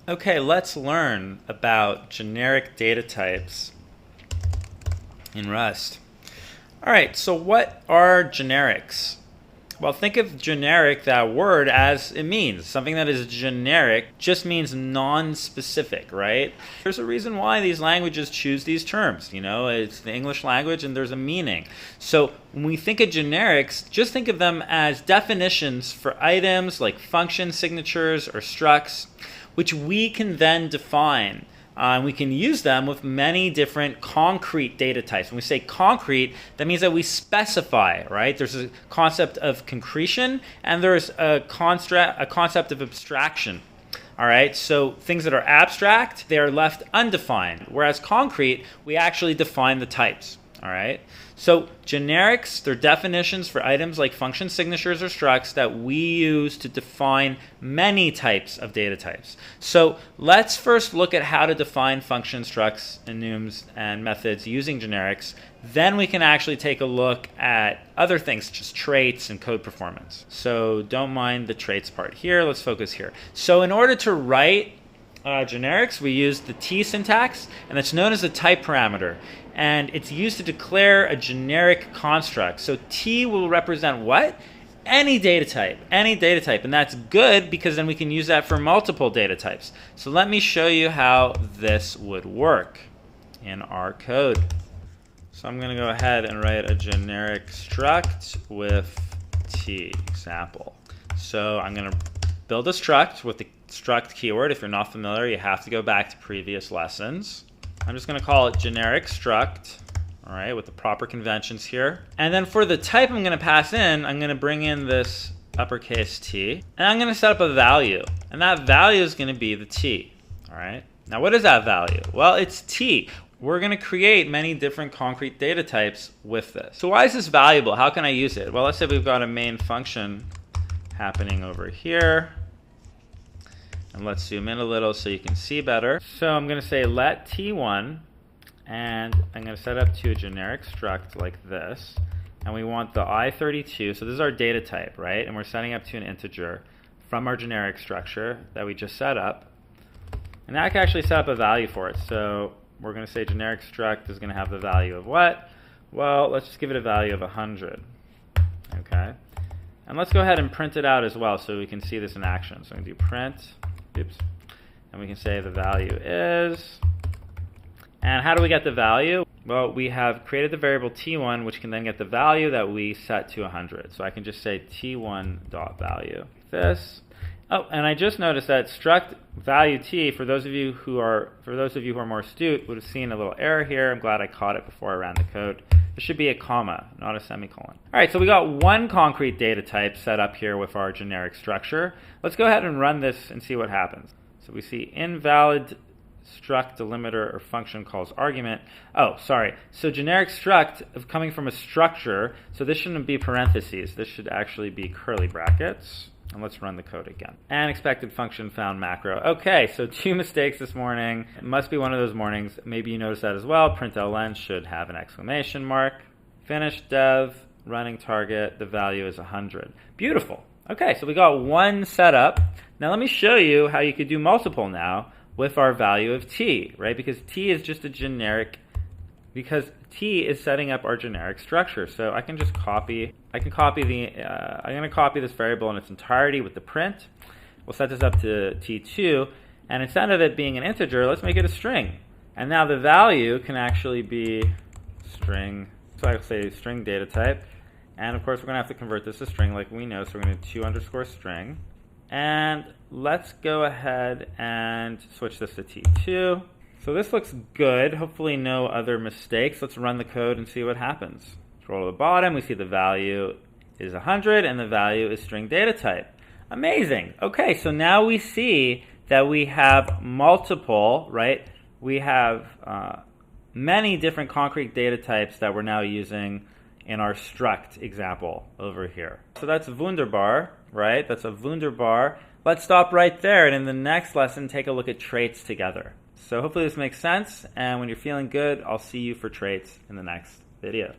Okay, let's learn about generic data types in Rust. All right, so what are generics? Well, think of generic, that word, as it means. Something that is generic just means non-specific, right? There's a reason why these languages choose these terms. You know, it's the English language and there's a meaning. So when we think of generics, just think of them as definitions for items like function signatures or structs, which we can then define. And we can use them with many different concrete data types. When we say concrete, that means that we specify, right? There's a concept of concretion and there's a concept of abstraction. All right, so things that are abstract, they are left undefined, whereas concrete, we actually define the types. All right, so generics, they're definitions for items like function signatures or structs that we use to define many types of data types. So let's first look at how to define function structs, enums, and methods using generics. Then we can actually take a look at other things such as traits and code performance. So don't mind the traits part here. Let's focus here. So in order to write generics, we use the T syntax, and it's known as a type parameter. And it's used to declare a generic construct. So T will represent what? Any data type. And that's good because then we can use that for multiple data types. So let me show you how this would work in our code. So I'm going to go ahead and write a generic struct with T example. So I'm going to build a struct with the struct keyword. If you're not familiar, you have to go back to previous lessons. I'm just going to call it generic struct, all right, with the proper conventions here. And then for the type I'm going to pass in, I'm going to bring in this uppercase T, and I'm going to set up a value. And that value is going to be the T, all right? Now, what is that value? Well, it's T. We're going to create many different concrete data types with this. So why is this valuable? How can I use it? Well, let's say we've got a main function happening over here. And let's zoom in a little so you can see better. So I'm going to say let T1, and I'm going to set up to a generic struct like this. And we want the I32, so this is our data type, right? And we're setting up to an integer from our generic structure that we just set up. And I can actually set up a value for it. So we're going to say generic struct is going to have the value of what? Well, let's just give it a value of 100. Okay. And let's go ahead and print it out as well so we can see this in action. So I'm going to do print. Oops. And we can say the value is, and how do we get the value? Well, we have created the variable T1, which can then get the value that we set to 100. So I can just say T1.value. This. Oh, and I just noticed that struct value T, for those of you who are more astute, would have seen a little error here. I'm glad I caught it before I ran the code. There should be a comma, not a semicolon. All right, so we got one concrete data type set up here with our generic structure. Let's go ahead and run this and see what happens. So we see invalid struct delimiter or function calls argument. Oh, sorry. So generic struct of coming from a structure, so this shouldn't be parentheses. This should actually be curly brackets. And let's run the code again. And expected function found macro. Okay, so 2 mistakes this morning. It must be one of those mornings. Maybe you noticed that as well. Println should have an exclamation mark. Finish dev, running target. The value is 100. Beautiful. Okay, so we got one setup. Now let me show you how you could do multiple now with our value of T, right? Because T is just a generic, because T is setting up our generic structure. So I can just copy, I'm going to copy this variable in its entirety with the print. We'll set this up to T2, and instead of it being an integer, let's make it a string. And now the value can actually be string, so I'll say string data type. And of course, we're going to have to convert this to string like we know, so we're going to do 2_string. And let's go ahead and switch this to T2. So this looks good. Hopefully no other mistakes. Let's run the code and see what happens. Scroll to the bottom. We see the value is 100 and the value is string data type. Amazing. Okay, so now we see that we have multiple, right? We have many different concrete data types that we're now using in our struct example over here. So that's wunderbar, right? That's a wunderbar. Let's stop right there, and in the next lesson, take a look at traits together. So hopefully this makes sense, and when you're feeling good, I'll see you for traits in the next video.